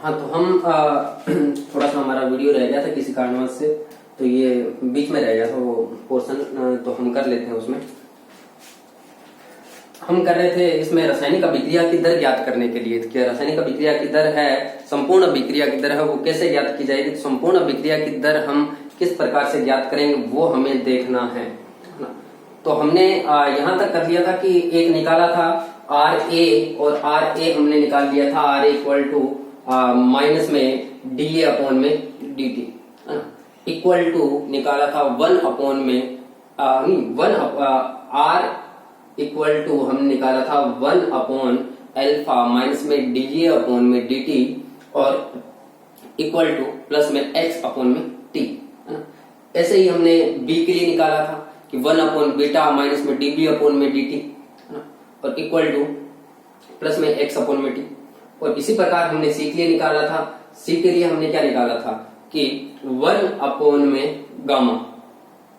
हाँ, तो हम थोड़ा सा हमारा वीडियो रह गया था किसी कारणवश से, तो ये बीच में रह गया था वो पोर्शन, तो हम कर लेते हैं। उसमें हम कर रहे थे इसमें रासायनिक अभिक्रिया की दर ज्ञात करने के लिए कि रासायनिक अभिक्रिया की दर है, संपूर्ण अभिक्रिया की दर है, वो कैसे ज्ञात की जाएगी। तो संपूर्ण अभिक्रिया की दर हम किस प्रकार से ज्ञात करेंगे वो हमें देखना है ना। तो हमने यहाँ तक कर लिया था कि एक निकाला था RA, और RA हमने निकाल लिया था RA इक्वल टू माइनस में DA अपॉन में DT है ना, इक्वल टू निकाला था 1 अपॉन में R इक्वल टू हमने निकाला था 1 अपॉन अल्फा माइनस में DA अपॉन में DT और इक्वल टू प्लस में X अपॉन में T है ना। ऐसे ही हमने B के लिए निकाला था कि 1 अपॉन बीटा माइनस में DB अपॉन में DT है ना, और इक्वल टू प्लस में X अपॉन में T। और इसी प्रकार हमने C के लिए निकाला था। C के लिए हमने क्या निकाला था कि 1 अपॉन में गामा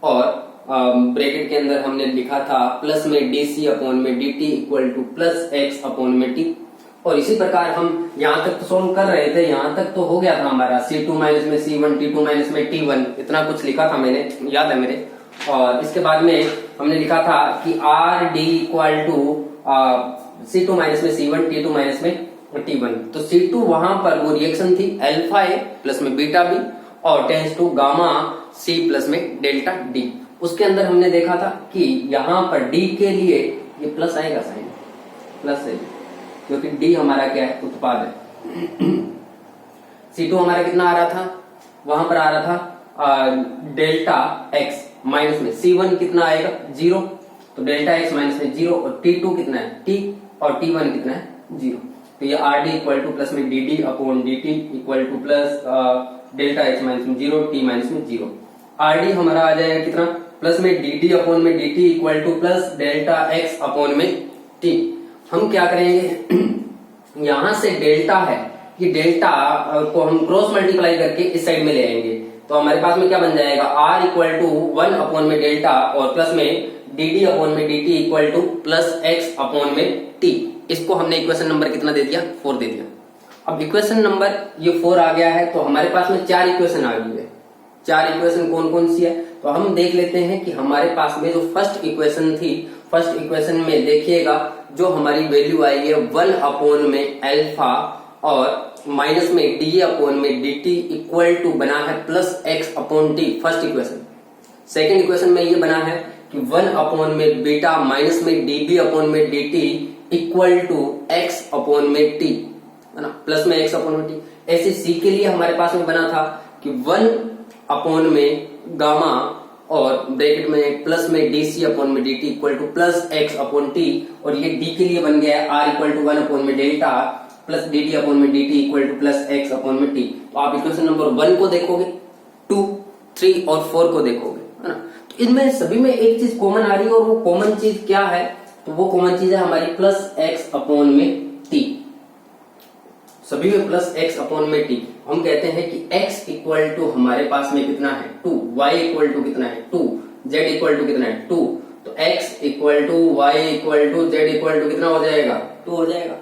और ब्रैकेट के अंदर हमने लिखा था प्लस में DC अपॉन में DT equal two plus X upon में T। और इसी प्रकार हम यहाँ तक तो सोल्व कर रहे थे, यहाँ तक तो हो गया था हमारा C2 माइनस में C1, T2 माइनस में T1, इतना कुछ लिखा था मैंने, याद है मेरे। और इसके बाद में हमने लिखा था कि RD equal to C2 minus में C1, T2 माइनस में T1। तो C2 वहां पर वो रिएक्शन थी अल्फा A प्लस में बीटा B और tends to gamma C plus में डेल्टा D। उसके अंदर हमने देखा था कि यहाँ पर D के लिए ये प्लस आएगा, साइन प्लस है क्योंकि D हमारा क्या है, उत्पाद है। C2 हमारा कितना आ रहा था, वहां पर आ रहा था डेल्टा X माइनस में C1 कितना आएगा 0, तो डेल्टा X माइनस में 0 और T2 कितना है T और T1 कितना है 0। तो ये RD इक्वल टू प्लस में DD upon DT equal two plus delta X minus में 0, T माइनस में 0। RD हमारा आ जाएगा कितना, प्लस में DD अपॉन में DT equal two plus delta X upon में T। हम क्या करेंगे, यहां से डेल्टा है, ये डेल्टा को हम क्रॉस मल्टीप्लाई करके इस साइड में ले आएंगे, तो हमारे पास में क्या बन जाएगा R इक्वल टू 1 अपॉन में डेल्टा और प्लस में DD अपॉन में DT equal two plus X upon में T। इसको हमने इक्वेशन नंबर कितना दे दिया, 4 दे दिया। अब इक्वेशन नंबर ये 4 आ गया है, तो हमारे पास में 4 इक्वेशन आ गई है। 4 इक्वेशन कौन कौन सी है, तो हम देख लेते हैं कि हमारे पास में जो फर्स्ट इक्वेशन थी, फर्स्ट इक्वेशन में देखिएगा जो हमारी वैल्यू आई है 1 अपॉन में अल्फा और माइनस में DA अपॉन में DT इक्वल टू बना है plus X upon T, first equation. Second equation में ये बना है कि 1 अपॉन में बीटा माइनस में DB अपॉन में DT equal to X upon में T है ना, प्लस में X अपॉन में T। ऐसे C के लिए हमारे पास में बना था कि 1 अपॉन में गामा और ब्रैकेट में प्लस में DC अपॉन में DT equal two plus X upon T, और ये D के लिए बन गया है R इक्वल टू 1 अपॉन में डेल्टा प्लस DD अपॉन में DT equal two plus X upon में T। तो आप इक्वेशन नंबर 1 को देखोगे, 2, 3 और 4 को देखोगे है ना, तो इनमें सभी में एक चीज कॉमन आ रही है, और वो कॉमन चीज क्या है, तो वो कॉमन चीज है हमारी प्लस X अपॉन में T। सभी में प्लस X अपॉन में T। हम कहते हैं कि X इक्वल टू हमारे पास में कितना है 2, Y इक्वल टू कितना है 2, Z इक्वल टू कितना है 2, तो X equal to Y equal to Z equal to कितना हो जाएगा 2 हो जाएगा।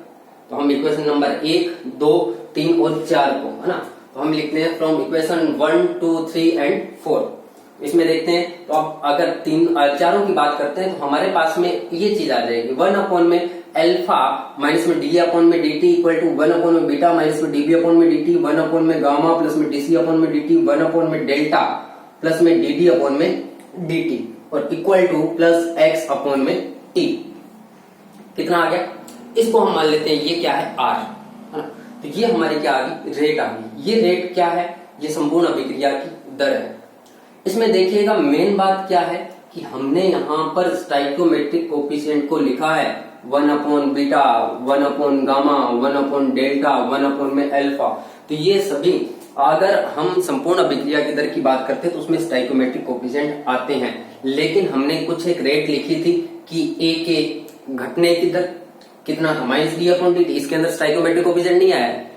तो हम इक्वेशन नंबर 1, 2, 3 और 4 को है ना, तो हम लिखते हैं फ्रॉम इक्वेशन 1, 2, 3 एंड 4। इसमें देखते हैं, तो अब अगर चारों की बात करते हैं तो हमारे पास में ये चीज आ जाएगी 1 अपॉन में अल्फा माइनस में DA अपॉन में DT इक्वल टू 1 अपॉन में बीटा माइनस में DB अपॉन में DT, 1 अपॉन में गामा प्लस में DC अपॉन में DT, 1 अपॉन में डेल्टा प्लस में DD अपॉन में DT और equal two plus X upon में T। कितना आ गया, इसको हम मान लेते हैं ये क्या है R है ना, तो ये हमारी क्या आ गई, रेट आ गई। ये रेट क्या है, ये संपूर्ण अभिक्रिया की दर है। इसमें देखिएगा मेन बात क्या है कि हमने यहाँ पर स्टाइकोमेट्रिक कोफिशिएंट को लिखा है 1 upon beta, 1 upon gamma, 1 upon delta, 1 upon में अल्फा। तो ये सभी अगर हम संपूर्ण अभिक्रिया की दर की बात करते हैं तो उसमें स्टाइकोमेट्रिक कोफिशिएंट आते हैं, लेकिन हमने कुछ एक रेट लिखी थी कि A के घटने की दर कितना था माइनस D अपॉन DT। इसके अंदर स्टाइकोमेट्रिक कोफिशिएंट नहीं आया है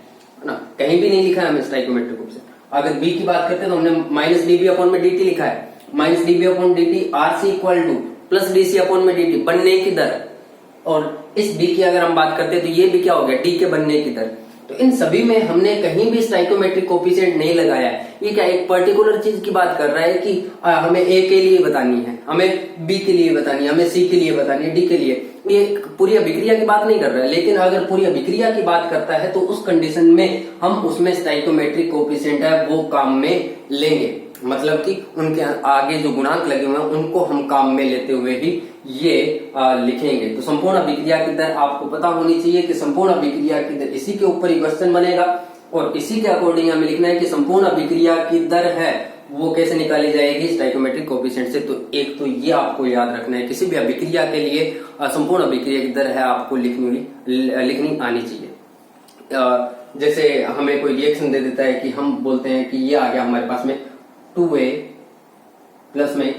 ना, कहीं भी नहीं लिखा है हमें स्टाइकोमेट्रिक कोफिशिएंट। अगर B की बात करते हैं तो हमने माइनस DB अपॉन में DT लिखा है, minus DB upon DT RC equal two plus DC upon में DT बनने की दर। और इस B की अगर हम बात करते हैं तो ये भी क्या हो गया D के बनने की दर। तो इन सभी में हमने कहीं भी स्टाइकोमेट्रिक कोफिशिएंट नहीं लगाया है। ये क्या एक पर्टिकुलर चीज की बात कर रहा है कि हमें ए के लिए बतानी है, हमें बी के लिए बतानी है, हमें सी के लिए बतानी है, डी के लिए। ये पूरी अभिक्रिया की बात नहीं कर रहा है, लेकिन अगर पूरी अभिक्रिया की बात करता है तो उस कंडीशन में हम उसमें स्टाइकोमेट्रिक कोफिशिएंट है वो काम में लेंगे। मतलब कि उनके आगे जो गुणांक लगे हुए हैं उनको हम काम में लेते हुए ही ये लिखेंगे। तो संपूर्ण अभिक्रिया की दर आपको पता होनी चाहिए कि संपूर्ण अभिक्रिया की दर, इसी के ऊपर ही क्वेश्चन बनेगा और इसी के अकॉर्डिंग हमें लिखना है कि संपूर्ण अभिक्रिया की दर है वो कैसे निकाली जाएगी, स्टाइकोमेट्रिक कोफिशिएंट से। तो एक तो ये आपको याद रखना है, किसी भी अभिक्रिया के लिए संपूर्ण अभिक्रिया की दर है आपको लिखनी आनी चाहिए। जैसे हमें कोई रिएक्शन दे देता है कि हम बोलते हैं कि ये आ गया हमारे पास में 2A प्लस में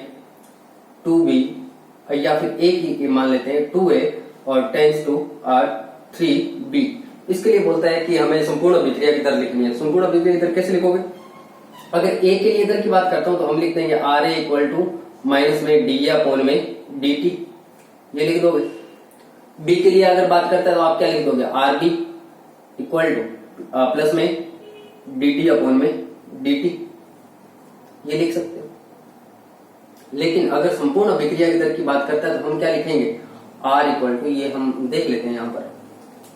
2B, या फिर एक ही मान लेते हैं 2A और टेंस टू 3B। इसके लिए बोलता है कि हमें संपूर्ण अभिक्रिया की दर लिखनी है। संपूर्ण अभिक्रिया की दर कैसे लिखोगे? अगर ए के लिए दर की बात करता हूं तो हम लिख देंगे RA इक्वल टू माइनस में DA अपॉन में DT, ये लिख दोगे। बी के लिए अगर बात करता है तो आप क्या लिख दोगे? RB इक्वल टू प्लस में DT अपॉन में DT, ये लिख सकते हो। लेकिन अगर संपूर्ण अभिक्रिया की दर की बात करता है तो हम क्या लिखेंगे? R इक्वल टू, ये हम देख लेते हैं यहां पर,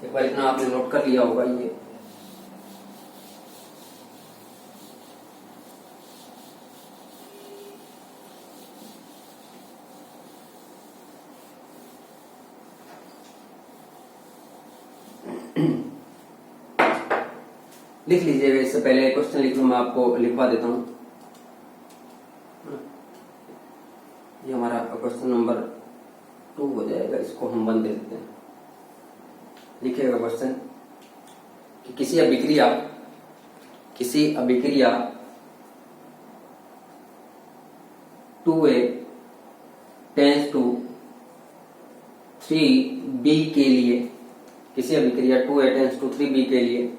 एक बार इतना आपने नोट कर लिया होगा ये लिख लीजिएगा। इससे पहले क्वेश्चन लिख लो, मैं आपको लिखवा देता हूं। ये हमारा क्वेश्चन नंबर 2 हो जाएगा, इसको हम 1 दे देते हैं। लिखिएगा क्वेश्चन कि किसी अभिक्रिया 2A टेंस टू 3B के लिए, किसी अभिक्रिया 2A टेंस टू 3B के लिए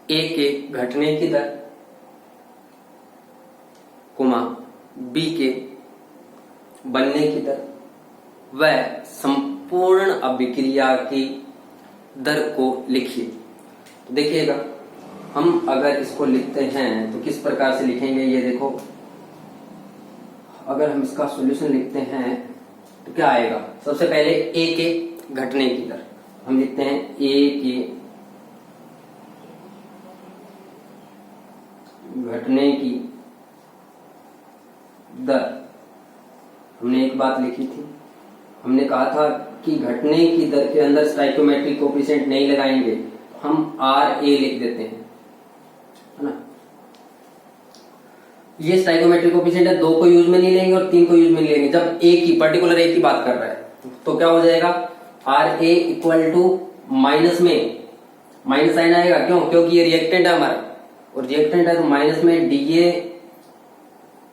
A के घटने की दर, B के बनने की दर व संपूर्ण अभिक्रिया की दर को लिखिए। तो देखिएगा, हम अगर इसको लिखते हैं तो किस प्रकार से लिखेंगे ये देखो। अगर हम इसका सॉल्यूशन लिखते हैं तो क्या आएगा? सबसे पहले A के घटने की दर हम लिखते हैं, A के घटने की दर। हमने एक बात लिखी थी, हमने कहा था कि घटने की दर के अंदर स्टाइकोमेट्रिक कोफिशिएंट नहीं लगाएंगे, हम RA लिख देते हैं, है ना। ये स्टाइकोमेट्रिक कोफिशिएंट है, 2 को यूज में नहीं लेंगे और 3 को यूज में नहीं लेंगे। जब पर्टिकुलर एक की बात कर रहा है तो क्या हो जाएगा? RA इक्वल टू माइनस में माइनस साइन आएगा, क्यों? क्योंकि ये रिएक्टेंट है हमारा, और रिएक्टेंट है तो माइनस में DA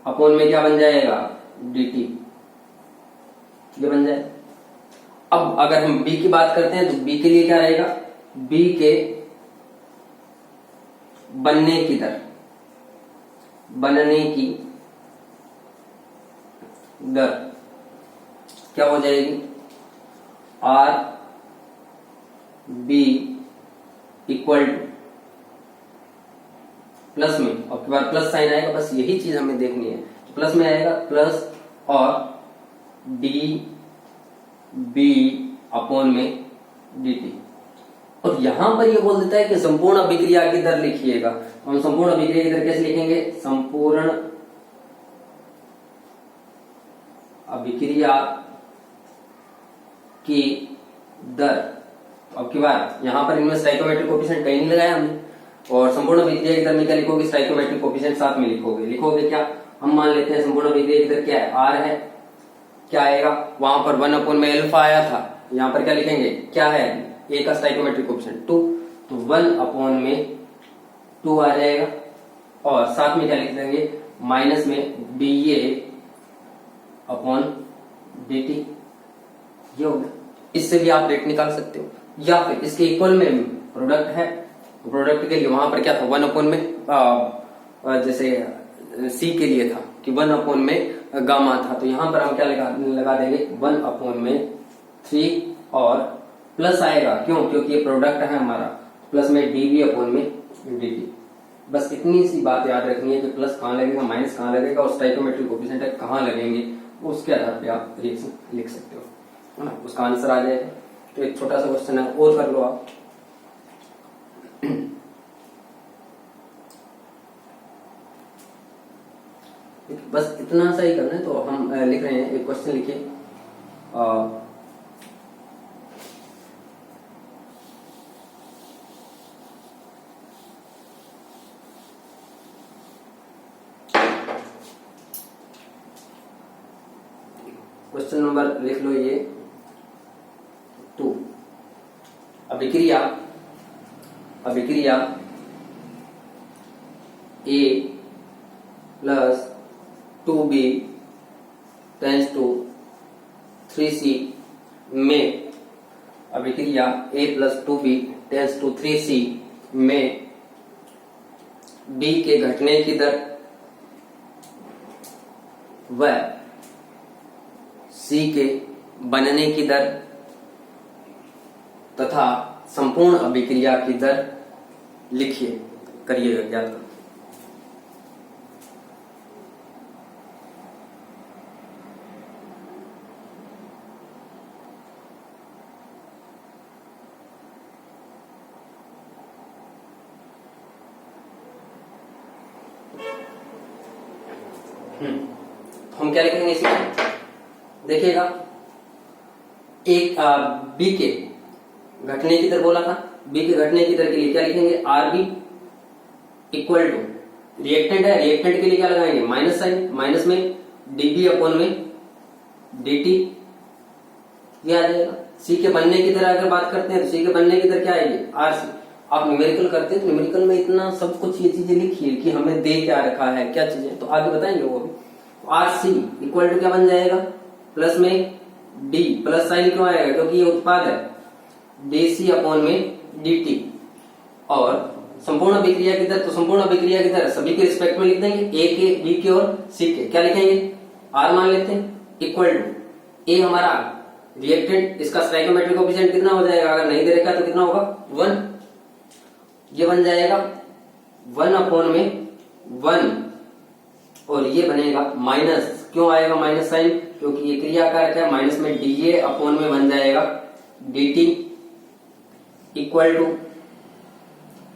अपॉन में क्या बन जाएगा? DT, ये बन जाए। अब अगर हम B की बात करते हैं तो B के लिए क्या रहेगा? B के बनने की दर, बनने की दर क्या हो जाएगी? RB इक्वल टू प्लस में, और बार प्लस साइन आएगा, बस यही चीज हमें देखनी है। तो प्लस में आएगा प्लस और DB अपॉन में DT। और यहां पर ये बोल देता है कि संपूर्ण अभिक्रिया की दर लिखिएगा। हम संपूर्ण अभिक्रिया की दर कैसे लिखेंगे? संपूर्ण अभिक्रिया की दर। अब की बार यहां पर इनमें स्टाइकोमेट्रिक कोफिशिएंट कहीं नहीं लगाया हमने, और संपूर्ण अभिक्रिया की दर में क्या लिखोगे? स्टाइकोमेट्रिक कोफिशिएंट साथ में लिखोगे क्या? हम मान लेते हैं संपूर्ण अभिक्रिया की दर क्या है? R है, क्या आएगा? वहां पर 1 अपॉन में अल्फा आया था, यहां पर क्या लिखेंगे? क्या है? A का स्टाइकोमेट्रिक कोफिशिएंट 2, तो 1 अपॉन में 2 आ जाएगा, और साथ में क्या लिख देंगे? माइनस में DA अपॉन DT, ये हो गया। इससे भी आप रेट निकाल सकते हो, या फिर इसके इक्वल में प्रोडक्ट है, प्रोडक्ट के लिए वहां पर क्या था? 1 अपॉन में जैसे C के लिए था कि 1 अपॉन में गामा था, तो यहां पर हम क्या लगा देंगे? 1 अपॉन में 3 और प्लस आएगा, क्यों? क्योंकि ये प्रोडक्ट है हमारा, प्लस में डीवी अपॉन में डीटी। बस इतनी सी बात याद रखनी है कि प्लस कहाँ लगेगा, माइनस कहाँ लगेगा और स्टोइकोमेट्रिक कोएफिशिएंट कहाँ लगेंगे, उसके आधार पे आप रिएक्शन लिख सकते हो, है ना? उसका आंसर आ जाएगा। तो एक छोटा सा क्वेश्चन है और कर लो आप। बस इतना सा ही करना है। तो हम लिख रहे हैं, एक क्वेश्चन लिखिए। क्वेश्चन नंबर लिख लो ये 2। अभिक्रिया A plus 2B tense to 3C में, अभिक्रिया A plus 2B tense to 3C में B के घटने की दर व C के बनने की दर तथा संपूर्ण अभिक्रिया की दर लिखिए, करिएगा ज्ञात करो। हम क्या लिखेंगे इसमें, देखिएगा। एक बी के घटने की दर बोला था, बी के घटने की दर के लिए क्या लिखेंगे, R B equal to, reactant है, रिएक्टेंट के लिए क्या लगाएंगे, माइनस साइन, माइनस में डीबी अपॉन में डीटी, ये आ जाएगा। सी के बनने की दर अगर बात करते हैं तो सी के बनने की दर क्या आएगी, आर सी। आप न्यूमेरिकल करते हैं तो न्यूमेरिकल में इतना सब कुछ ये चीजें लिखिए कि हमें दे क्या रखा है, क्या चीजें, तो आगे बताएंगे वो भी। आर सी इक्वल टू क्या बन जाएगा, प्लस में डी, प्लस साइन क्यों आएगा, क्योंकि ये उत्पाद है, डी सी अपॉन में डी टी। और संपूर्ण अभिक्रिया की दर, तो संपूर्ण अभिक्रिया की दर सभी के रिस्पेक्ट में लिख देंगे, ए के, बी के और सी के। क्या लिखेंगे, आर मान लेते हैं, इक्वल टू ए हमारा रिएक्टेंट, इसका स्टोइकोमेट्रिक कोएफिशिएंट कितना हो जाएगा, अगर नहीं दे रखा तो कितना होगा, 1। ये बन जाएगा 1 अपॉन में 1 और ये बनेगा माइनस, क्यों आएगा माइनस साइन, क्योंकि ये क्रिया कारक है, माइनस में डीए अपॉन में बन जाएगा डीटी इक्वल टू,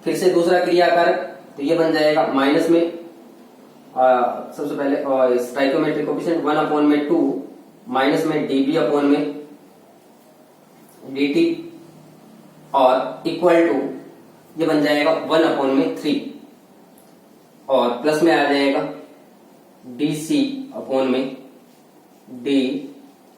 फिर से दूसरा क्रिया कारक, तो ये बन जाएगा माइनस में सबसे पहले स्टोइकोमेट्रिक कोएफिशिएंट 1 अपॉन में 2 माइनस में डीबी अपॉन में डीटी और इक्वल टू, ये बन जाएगा 1 अपॉन में 3 और प्लस में आ जाएगा डीसी अपॉन में डी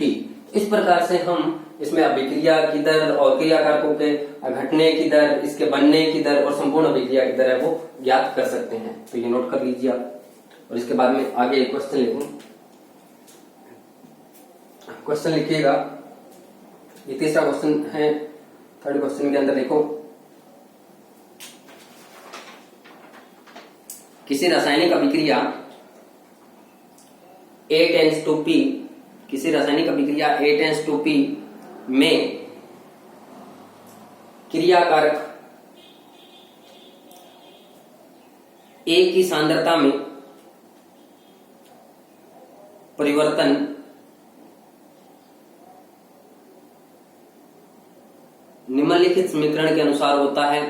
टी। इस प्रकार से हम इसमें अभिक्रिया की दर और क्रिया कारकों के घटने की दर, इसके बनने की दर और संपूर्ण अभिक्रिया की दर है वो ज्ञात कर सकते हैं। तो ये नोट कर लीजिए आप, और इसके बाद में आगे एक क्वेश्चन लिखूं। क्वेश्चन लिखिएगा, ये तीसरा क्वेश्चन है। थर्ड क्वेश्चन के अंदर देखो, किसी रासायनिक अभिक्रिया A टेंस टू P, किसी रासायनिक अभिक्रिया A टेंस टू P में क्रिया कारक A की सांद्रता में परिवर्तन निम्नलिखित समीकरण के अनुसार होता है।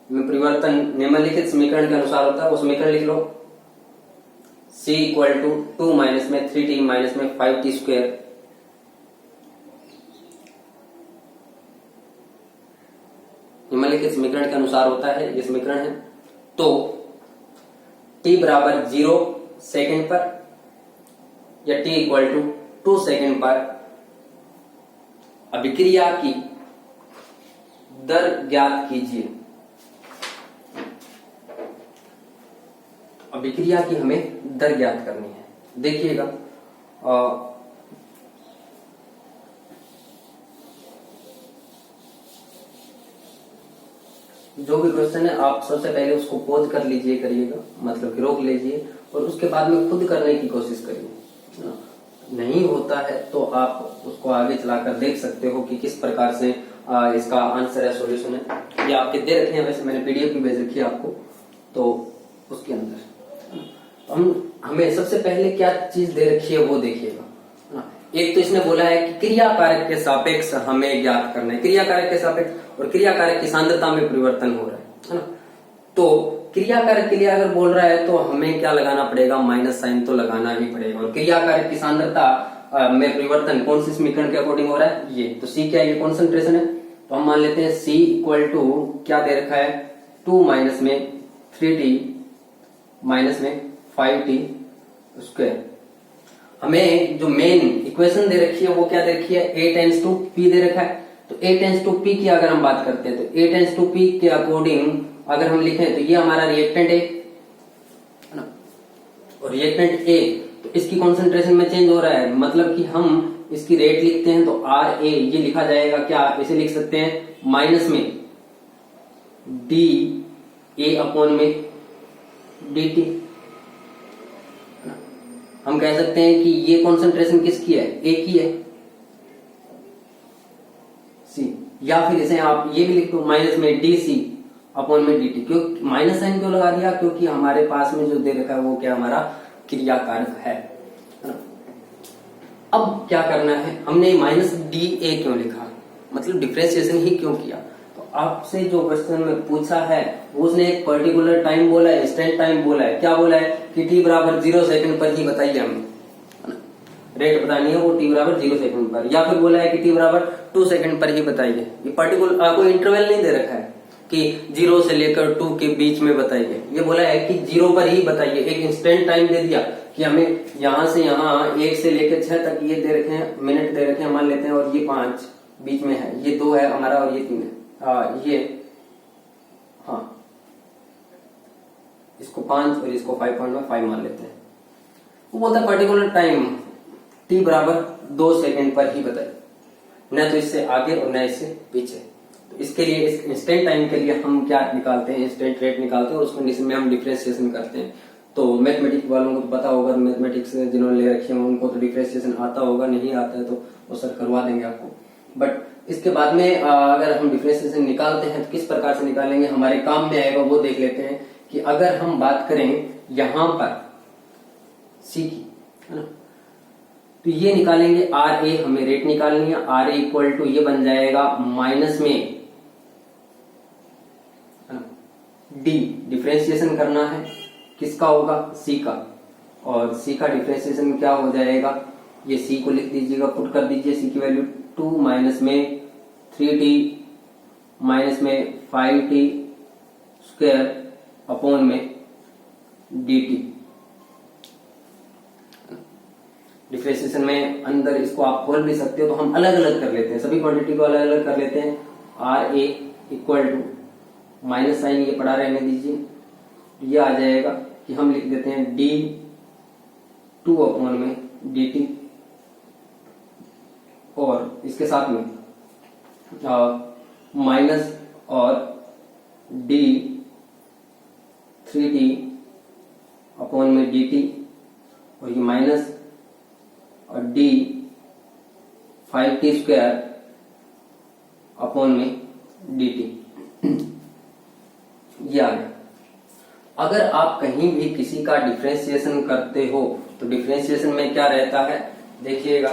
परिवर्तन निम्नलिखित समीकरण के अनुसार होता है, वो समीकरण लिख लो। C इक्वल टू 2 माइनस में 3t माइनस में 5t स्क्वायर, निम्नलिखित समीकरण के अनुसार होता है, ये समीकरण है। तो t बराबर 0 सेकंड पर या t इक्वल टू 2 सेकंड पर अभिक्रिया की दर ज्ञात कीजिए। अभिक्रिया की हमें दर ज्ञात करनी है। देखिएगा, जो भी क्वेश्चन है आप सबसे पहले उसको पॉज कर लीजिए, करिएगा, मतलब कि रोक लीजिए और उसके बाद में खुद करने की कोशिश करिए। नहीं होता है तो आप उसको आगे चलाकर देख सकते हो कि किस प्रकार से इसका आंसर है, सॉल्यूशन है। ये आपके दे रखे हैं, वैसे मैंने पीडीएफ भी भेज रखी है आपको, तो उसके अंदर हमें सबसे पहले क्या चीज दे रखी है वो देखिएगा। एक तो इसने बोला है कि क्रिया कारक के सापेक्ष हमें ज्ञात करना है, क्रिया कारक के सापेक्ष और क्रिया कारक की सांद्रता में परिवर्तन हो रहा है ना। तो क्रिया कारक के लिए अगर बोल रहा है तो हमें क्या लगाना पड़ेगा, माइनस साइन तो लगाना ही पड़ेगा। और क्रिया कारक की सांद्रता में परिवर्तन कौन सी समीकरण के अकॉर्डिंग हो रहा है, ये तो सी क्या है, ये कॉन्सेंट्रेशन है। तो हम मान लेते हैं सी इक्वल टू क्या दे रखा है, 2 माइनस में 3t माइनस में 5t स्क्वायर। हमें जो मेन इक्वेशन दे रखी है वो क्या दे रखी है, a टेंस टू p दे रखा है। तो a टेंस टू p की अगर हम बात करते हैं तो a टेंस टू p के अकॉर्डिंग अगर हम लिखें तो ये हमारा रिएक्टेंट है ना, और रिएक्टेंट A तो इसकी कॉन्सेंट्रेशन में चेंज हो रहा है, मतलब कि हम इसकी रेट लिखते हैं तो RA ये लिखा जाएगा क्या, इसे लिख सकते हैं माइनस में DA अपॉन में DT। हम कह सकते हैं कि ये कॉन्सेंट्रेशन किसकी है, A की है, C। या फिर इसे आप ये भी लिख दो माइनस में DC अपॉन में DT। क्यों माइनस साइन क्यों लगा दिया, क्योंकि हमारे पास में जो दे रखा है वो क्या हमारा क्रिया कारक है। अब क्या करना है, हमने माइनस DA क्यों लिखा, मतलब डिफरेंशिएशन ही क्यों किया। तो आपसे जो क्वेश्चन में पूछा है उसने एक पर्टिकुलर टाइम बोला है, इंस्टेंट टाइम बोला है। क्या बोला है कि t बराबर 0 सेकंड पर ही बताइए, हमें रेट बतानी है वो t बराबर 0 सेकंड पर, या फिर बोला है कि t बराबर 2 सेकंड पर ही बताइए। ये पर्टिकुलर कोई इंटरवल नहीं दे रखा है कि 0 से लेकर 2 के बीच में बताइए, ये बोला है कि 0 पर ही बताइए। एक इंस्टेंट टाइम दे दिया कि हमें यहां से यहां 1 से लेकर 6 तक ये दे रखे हैं, मिनट दे रखे हैं मान लेते हैं, और ये 5 बीच में है, ये 2 है हमारा और ये 3 है, ये हाँ इसको 5 और इसको 5.5 मान लेते हैं। वो बोलता है पर्टिकुलर टाइम t बराबर 2 सेकंड पर ही बताइए, न तो इससे आगे और न इससे पीछे। तो इसके लिए इस इंस्टेंट टाइम के लिए हम क्या निकालते हैं, इंस्टेंट रेट निकालते हैं और उस कंडीशन में हम डिफरेंशिएशन करते हैं। तो मैथमेटिक्स वालों को तो पता होगा, मैथमेटिक्स जिन्होंने ले रखे हैं उनको तो डिफरेंशिएशन आता होगा, नहीं आता है तो वो सर करवा देंगे आपको। बट इसके बाद में अगर हम डिफरेंशिएशन निकालते हैं तो किस प्रकार से निकालेंगे, हमारे काम में आएगा वो देख लेते हैं। कि अगर हम बात करें यहां पर सी की, है ना, तो ये निकालेंगे RA, हमें रेट निकालनी है। RA इक्वल टू ये बन जाएगा माइनस में D, डिफरेंशिएशन करना है किसका होगा, C का, और C का डिफरेंशिएशन क्या हो जाएगा, ये C को लिख दीजिएगा, पुट कर दीजिए C की वैल्यू 2 माइनस में 3t माइनस में 5t स्क्वायर अपॉन में dt। डिफरेंशिएशन में अंदर इसको आप खोल भी सकते हो, तो हम अलग अलग कर लेते हैं, सभी क्वांटिटी को अलग अलग कर लेते हैं। RA equal to minus sign ये पड़ा रहने दीजिए, ये आ जाएगा कि हम लिख देते हैं D2 अपॉन में dt, और इसके साथ में माइनस और D3t अपॉन में dt, और ये माइनस और D5t स्क्वायर अपॉन में dt। ये आ गया। अगर आप कहीं भी किसी का डिफरेंशिएशन करते हो तो डिफरेंशिएशन में क्या रहता है देखिएगा,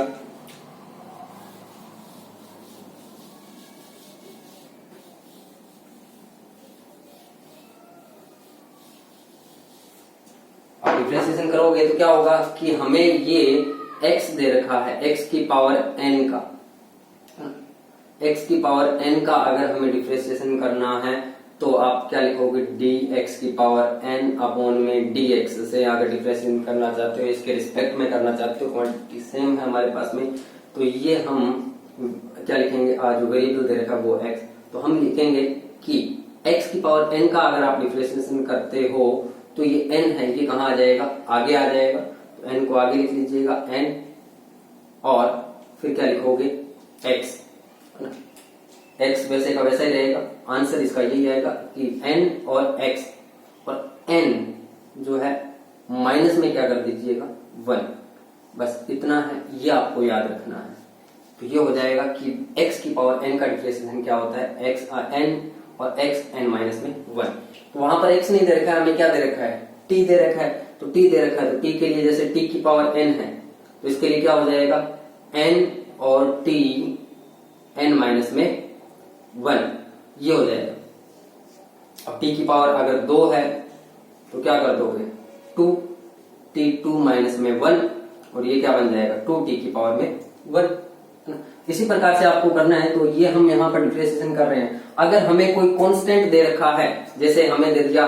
आप डिफरेंशिएशन करोगे तो क्या होगा कि हमें ये x दे रखा है, x की पावर n का, x की पावर n का अगर हमें डिफरेंशिएशन करना है तो आप क्या लिखोगे, dx की पावर n अपॉन में dx से अगर डिफरेंशिएशन करना चाहते हो, इसके रिस्पेक्ट में करना चाहते हो, क्वांटिटी सेम है हमारे पास में, तो ये हम क्या लिखेंगे, जो वेरिएबल दे रखा वो x, तो हम लिखेंगे कि x की पावर n का अगर आप डिफरेंशिएशन करते हो तो ये n है, ये कहाँ आ जाएगा, आगे आ जाएगा, तो n को आगे लिख लीजिएगा n, और फिर क्या लिखोगे x, है ना, x वैसे का वैसा ही रहेगा, आंसर इसका यही आएगा कि n और x, और n जो है माइनस में क्या कर दीजिएगा 1, बस इतना है, ये आपको याद रखना है। तो ये हो जाएगा कि x की पावर n का डिफरेंशिएशन क्या होता है, x n और x n माइनस में 1। तो वहां पर x नहीं दे रखा है, हमें क्या दे रखा है, t दे रखा है। तो t दे रखा है, तो t के लिए जैसे t की पावर n है, तो इसके लिए क्या हो जाएगा, n और t n माइनस में 1, ये हो जाएगा। अब t की पावर अगर 2 है तो क्या कर दोगे, 2, t 2 माइनस में 1, और ये क्या बन जाएगा, 2t की पावर में 1। इसी प्रकार से आपको करना है। तो ये हम यहाँ पर डिफरेंशिएशन कर रहे हैं। अगर हमें कोई कांस्टेंट दे रखा है, जैसे हमें दे दिया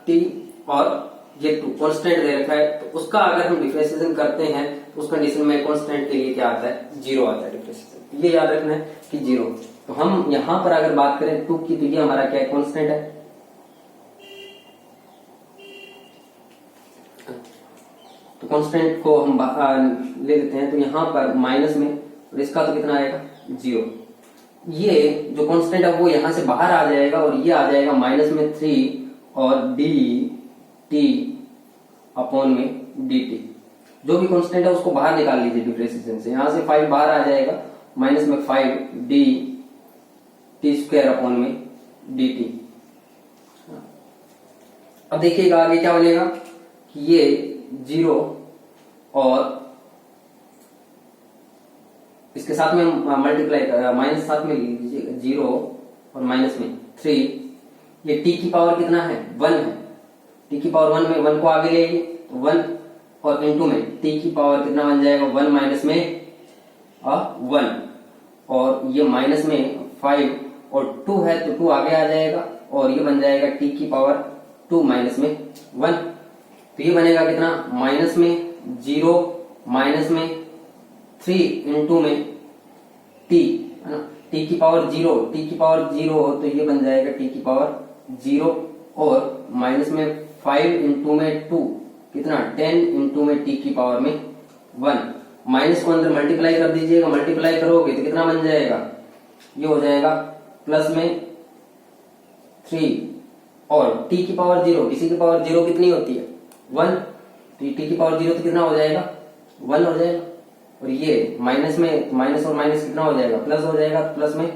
t और ये 2 कांस्टेंट दे रखा है, तो उसका अगर हम डिफरेंशिएशन करते हैं तो उस कंडीशन में कांस्टेंट के लिए क्या आता है, 0 आता है डिफरेंशिएशन। ये याद रखना है कि 0। तो हम यहाँ पर अगर बात करें 2 की, तो ये हमारा क्या है, कांस्टेंट है। तो कांस्टेंट को हम ले लेते हैं, तो यहाँ पर माइनस में, और इसका तो कितना आएगा, 0। ये जो कांस्टेंट है वो यहां से बाहर आ जाएगा, और ये आ जाएगा माइनस में 3 और dt अपॉन में dt। जो भी कांस्टेंट है उसको बाहर निकाल लीजिए डिफरेंशिएशन से। यहां से 5 बाहर आ जाएगा, माइनस में 5 d t स्क्वायर अपॉन में dt। अब देखिएगा आगे क्या बनेगा कि ये 0 और इसके साथ में मल्टीप्लाई, माइनस साथ में लीजिए, 0 और माइनस में 3। ये t की पावर कितना है, 1 है। t की पावर 1 में 1 को आगे ले, तो 1 और इनटू में t की पावर कितना बन जाएगा, 1 माइनस में 1, और ये माइनस में 5 और 2 है, तो 2 आगे आ जाएगा, और ये बन जाएगा t की पावर 2 माइनस में 1। तो ये बनेगा कितना, माइनस में 0 माइनस में 3 इंटू में t, है ना, t की पावर 0, t की पावर 0 हो तो ये बन जाएगा t की पावर 0, और माइनस में 5 इंटू में 2 कितना, 10 इंटू में t की पावर में 1। माइनस को अंदर मल्टीप्लाई कर दीजिएगा, मल्टीप्लाई करोगे तो कितना बन जाएगा, ये हो जाएगा प्लस में 3 और t की पावर 0, किसी की पावर 0 कितनी होती है, 1। तो t की पावर 0 तो कितना हो जाएगा, 1 हो जाएगा। और ये माइनस में माइनस और माइनस कितना हो जाएगा, प्लस हो जाएगा, प्लस में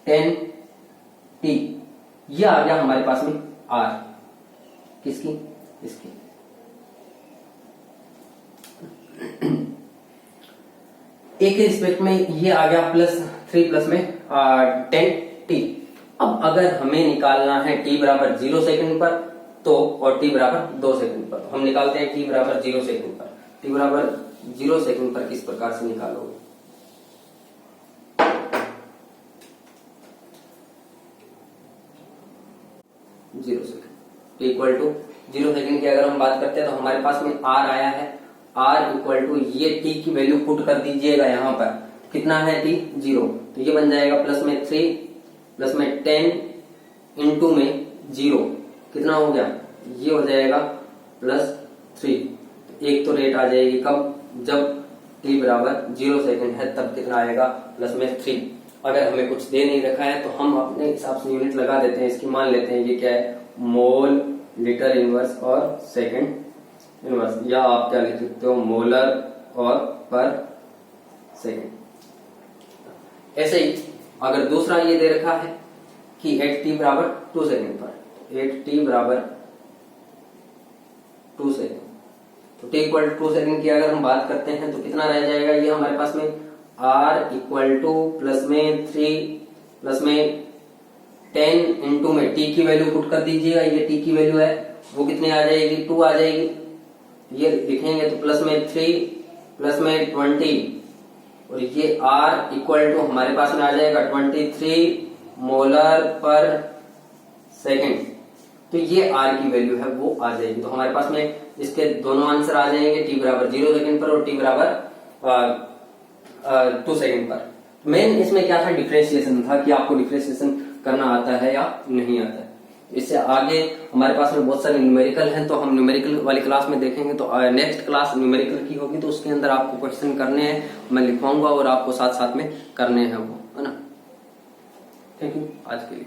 10t। ये आ गया हमारे पास में r, किसकी, इसकी। एक के रिस्पेक्ट में ये आ गया +3 प्लस में 10t। अब अगर हमें निकालना है t बराबर 0 सेकंड पर, तो और t बराबर 2 सेकंड पर, तो हम निकालते हैं t बराबर 0 सेकंड पर। t बराबर 0 सेकंड पर किस प्रकार से निकालोगे, zero second equal to 0 second की अगर हम बात करते हैं तो हमारे पास में r आया है, r इक्वल टू ये t की वैल्यू पुट कर दीजिएगा यहाँ पर, कितना है t, 0। तो ये बन जाएगा प्लस में 3 प्लस में 10 इंटू में 0, कितना हो गया, ये हो जाएगा +3। एक तो रेट आ जाएगी कब, जब t बराबर 0 सेकंड है, तब कितना आएगा, प्लस में 3। अगर हमें कुछ दे नहीं रखा है तो हम अपने हिसाब से यूनिट लगा देते हैं। इसकी मान लेते हैं ये क्या है, मोल, लीटर इनवर्स और सेकंड इनवर्स, या आप क्या लिख सकते हो, मोलर और पर सेकंड। ऐसे ही अगर दूसरा ये दे रखा है कि 8t बराबर 2 सेकंड पर, 8t बराबर 2 सेकंड, तो t इक्वल 2 सेकंड की अगर हम बात करते हैं तो कितना रह जाएगा, ये हमारे पास में r इक्वल टू प्लस में 3 प्लस में 10 इंटू में t की वैल्यू पुट कर दीजिएगा। ये t की वैल्यू है वो कितने आ जाएगी, 2 आ जाएगी। ये लिखेंगे तो प्लस में 3 प्लस में 20, और ये r इक्वल टू हमारे पास में आ जाएगा 23 मोलर पर सेकंड। तो ये r की वैल्यू है वो आ जाएगी। तो हमारे पास में इसके दोनों आंसर आ जाएंगे, t बराबर 0 सेकंड पर और t बराबर 2 सेकंड पर। मेन इसमें क्या था, डिफरेंशिएशन था कि आपको डिफरेंशिएशन करना आता है या नहीं आता है। इससे आगे हमारे पास में बहुत सारे न्यूमेरिकल हैं, तो हम न्यूमेरिकल वाली क्लास में देखेंगे। तो नेक्स्ट क्लास न्यूमेरिकल की होगी, तो उसके अंदर आपको क्वेश्चन करने हैं, मैं लिखवाऊंगा और आपको साथ साथ में करने हैं वो, है ना। थैंक यू आज के लिए।